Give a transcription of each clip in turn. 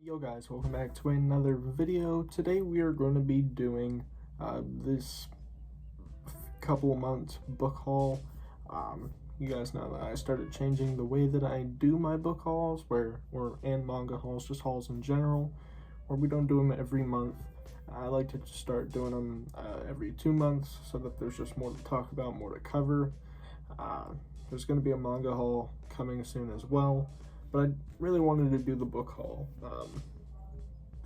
Yo guys, welcome back to another video. Today we are going to be doing this couple months book haul. You guys know that I started changing the way that I do my book hauls, and manga hauls, just hauls in general, where we don't do them every month. I like to start doing them every 2 months so that there's just more to talk about, more to cover. There's going to be a manga haul coming soon as well. But I really wanted to do the book haul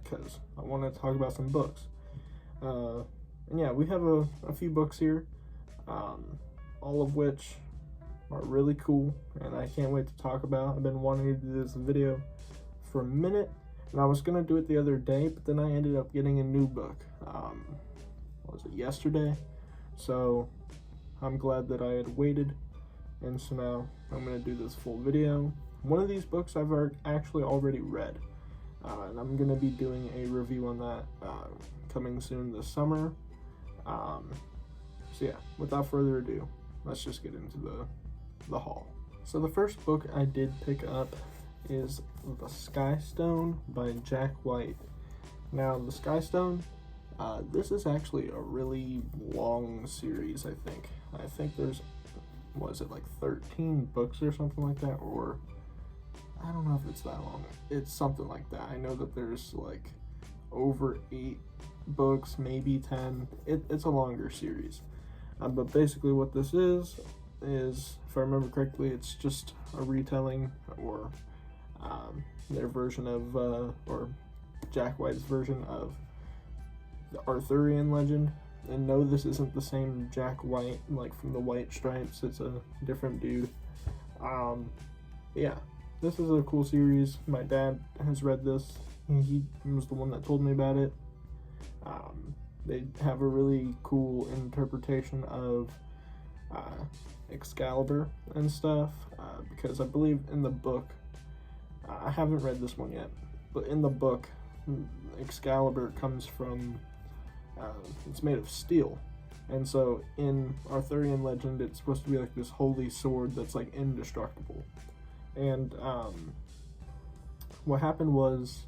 because I want to talk about some books. And yeah, we have a few books here, all of which are really cool, and I can't wait to talk about. I've been wanting to do this video for a minute, and I was going to do it the other day, but then I ended up getting a new book. What was it, yesterday? So I'm glad that I had waited, and so now I'm going to do this full video. One of these books I've actually already read, and I'm going to be doing a review on that coming soon this summer. So yeah, without further ado, let's just get into the haul. So the first book I did pick up is The Sky Stone by Jack White. Now, The Sky Stone, this is actually a really long series, I think. I think there's, was it like 13 books or something like that, or I don't know if it's that long. It's something like that. I know that there's like over 8 books, maybe 10. It's a longer series. But basically what this is, if I remember correctly, it's just a retelling or their version of, or Jack White's version of the Arthurian legend. And no, this isn't the same Jack White, like from the White Stripes. It's a different dude. Yeah. This is a cool series. My dad has read this. He was the one that told me about it. They have a really cool interpretation of Excalibur and stuff, because I believe in the book, I haven't read this one yet, but in the book, Excalibur comes from, it's made of steel. And so in Arthurian legend, it's supposed to be like this holy sword that's like indestructible. And what happened was,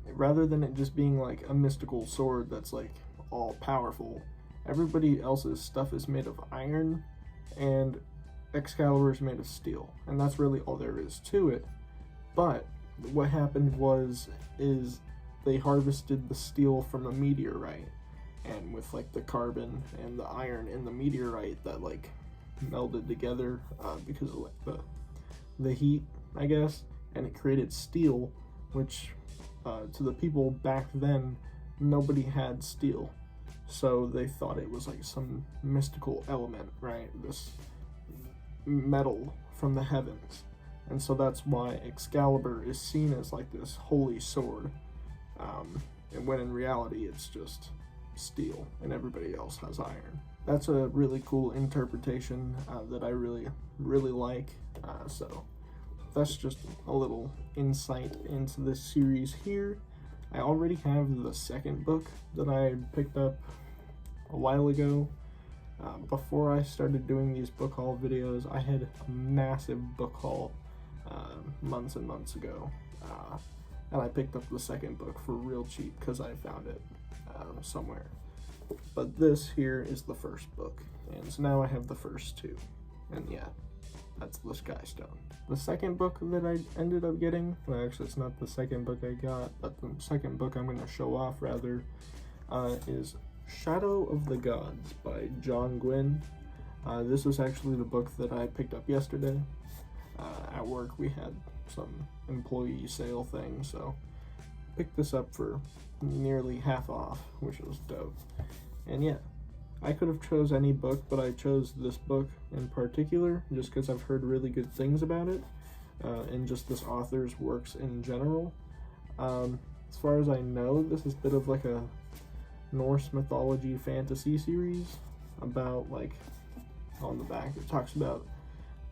rather than it just being like a mystical sword that's like all powerful, everybody else's stuff is made of iron and Excalibur is made of steel, and that's really all there is to it. But what happened is they harvested the steel from a meteorite, and with like the carbon and the iron in the meteorite that like melded together because of like the heat, I guess, and it created steel, which to the people back then, nobody had steel, so they thought it was like some mystical element, right? This metal from the heavens. And so that's why Excalibur is seen as like this holy sword, and when in reality it's just steel and everybody else has iron. That's a really cool interpretation that I really like. So that's just a little insight into this series here. I already have the second book that I picked up a while ago. Before I started doing these book haul videos, I had a massive book haul months and months ago. And I picked up the second book for real cheap because I found it somewhere. But this here is the first book, and so now I have the first 2, and yeah, that's The Sky Stone. The second book that I ended up getting, well, actually it's not the second book I got, but the second book I'm going to show off rather, is Shadow of the Gods by John Gwynne. This was actually the book that I picked up yesterday. At work we had some employee sale thing, so picked this up for nearly half off, which was dope. And yeah, I could have chose any book, but I chose this book in particular just because I've heard really good things about it, and just this author's works in general. As far as I know, this is a bit of like a Norse mythology fantasy series about, like, on the back it talks about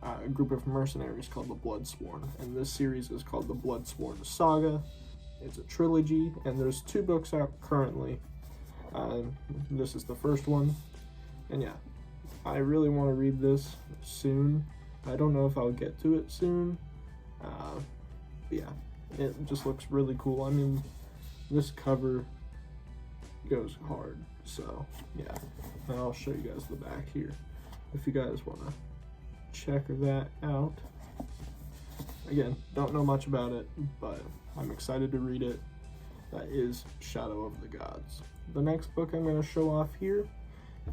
a group of mercenaries called the Bloodsworn, and this series is called the Bloodsworn Saga. It's a trilogy, and there's 2 books out currently. This is the first one, and yeah, I really want to read this soon. I don't know if I'll get to it soon, but yeah, it just looks really cool. I mean, this cover goes hard, so yeah. And I'll show you guys the back here if you guys want to check that out. Again, don't know much about it, but I'm excited to read it. That is Shadow of the Gods. The next book I'm going to show off here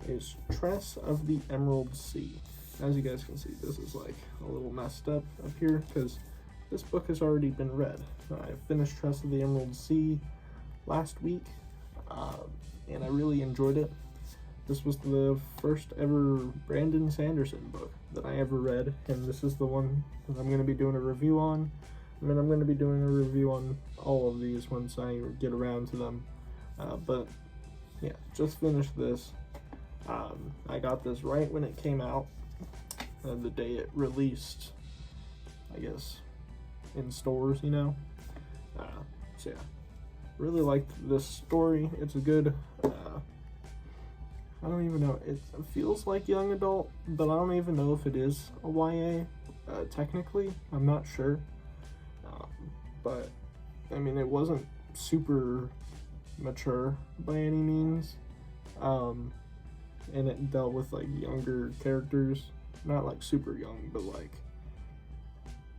is Tress of the Emerald Sea. As you guys can see, this is like a little messed up here because this book has already been read. I finished Tress of the Emerald Sea last week, and I really enjoyed it. This was the first ever Brandon Sanderson book that I ever read, and this is the one that I'm going to be doing a review on. And then I'm going to be doing a review on all of these once I get around to them. But yeah, just finished this. I got this right when it came out, the day it released, I guess, in stores, you know. So yeah, really liked this story. It's a good, I don't even know, it feels like young adult, but I don't even know if it is a YA, technically. I'm not sure. But, I mean, it wasn't super mature by any means. And it dealt with, like, younger characters. Not, like, super young, but, like,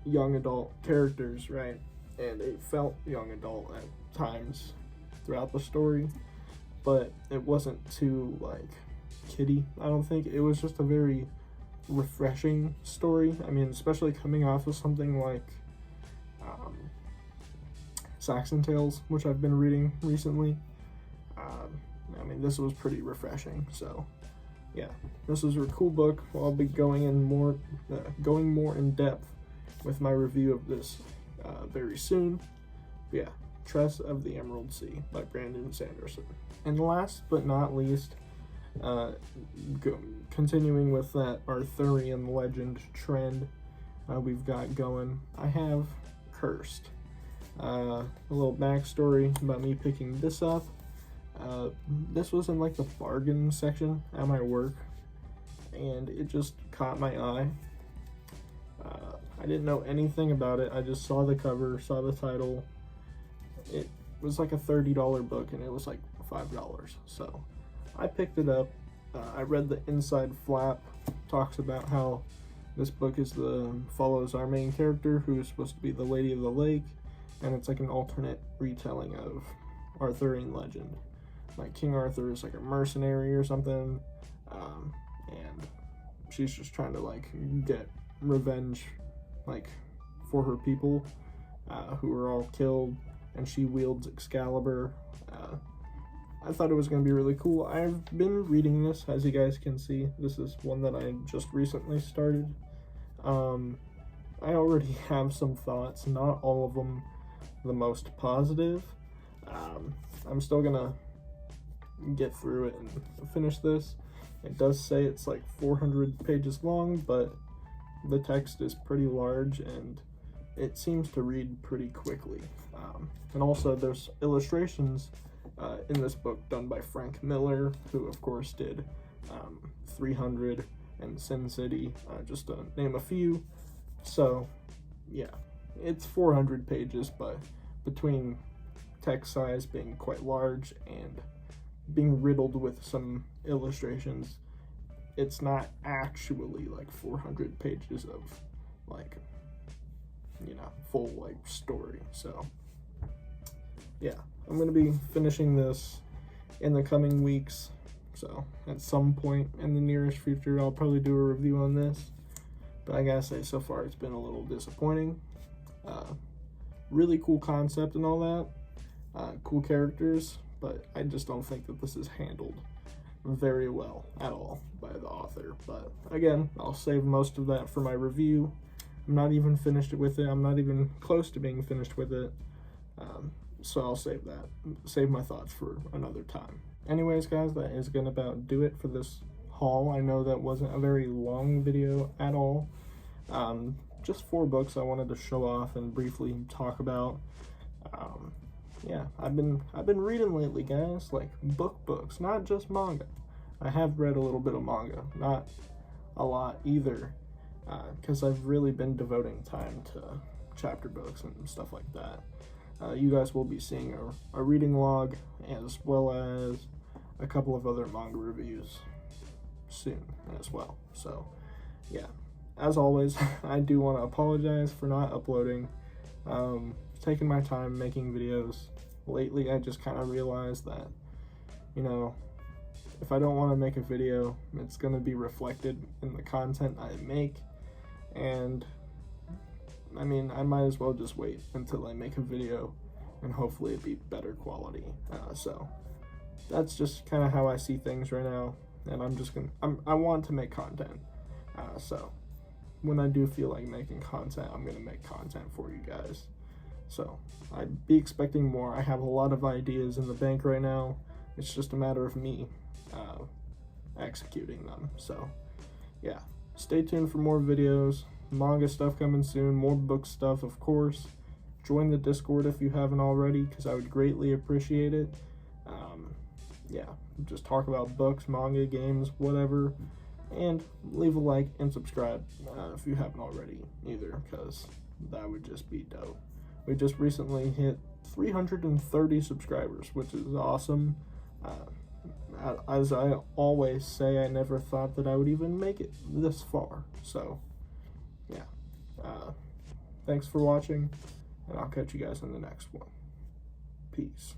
young adult characters, right? And it felt young adult at times throughout the story. But it wasn't too, like, kiddie, I don't think. It was just a very refreshing story. I mean, especially coming off of something like Saxon Tales, which I've been reading recently. I mean, this was pretty refreshing. So, yeah, this is a cool book. I'll be going more in depth with my review of this very soon. But yeah, Tress of the Emerald Sea by Brandon Sanderson. And last but not least, continuing with that Arthurian legend trend we've got going, I have Cursed. A little backstory about me picking this up. This was in like the bargain section at my work, and it just caught my eye. I didn't know anything about it. I just saw the cover, saw the title. It was like a $30 book, and it was like $5. So I picked it up. I read the inside flap. Talks about how this book follows our main character, who is supposed to be the Lady of the Lake, and it's like an alternate retelling of Arthurian legend. Like King Arthur is like a mercenary or something, and she's just trying to like get revenge, like for her people who were all killed, and she wields Excalibur. I thought it was going to be really cool. I've been reading this, as you guys can see. This is one that I just recently started. I already have some thoughts, not all of them the most positive. I'm still going to get through it and finish this. It does say it's like 400 pages long, but the text is pretty large and it seems to read pretty quickly. And also there's illustrations in this book done by Frank Miller, who of course did 300 and Sin City, just to name a few. So yeah, it's 400 pages, but between text size being quite large and being riddled with some illustrations, it's not actually like 400 pages of like, you know, full like story. So yeah, I'm gonna be finishing this in the coming weeks, so at some point in the nearest future I'll probably do a review on this. But I gotta say, so far it's been a little disappointing. Really cool concept and all that, cool characters, but I just don't think that this is handled very well at all by the author. But again, I'll save most of that for my review. I'm not even finished with it. I'm not even close to being finished with it. So I'll save my thoughts for another time. Anyways, guys, that is gonna about do it for this haul. I know that wasn't a very long video at all. Just 4 books I wanted to show off and briefly talk about. Yeah, I've been reading lately, guys, like books, not just manga. I have read a little bit of manga, not a lot either, because I've really been devoting time to chapter books and stuff like that. You guys will be seeing a reading log as well as a couple of other manga reviews soon as well. So yeah, as always, I do want to apologize for not uploading. Taking my time making videos. Lately I just kind of realized that, you know, if I don't want to make a video, it's going to be reflected in the content I make, and I mean, I might as well just wait until I make a video and hopefully it be better quality. So that's just kind of how I see things right now, and I want to make content. So when I do feel like making content, I'm going to make content for you guys. So I'd be expecting more. I have a lot of ideas in the bank right now. It's just a matter of me executing them. So yeah, stay tuned for more videos, manga stuff coming soon, more book stuff, of course. Join the Discord if you haven't already, because I would greatly appreciate it. Yeah, just talk about books, manga, games, whatever. And leave a like and subscribe if you haven't already either, because that would just be dope. We just recently hit 330 subscribers, which is awesome. As I always say, I never thought that I would even make it this far. So yeah, thanks for watching, and I'll catch you guys in the next one. Peace.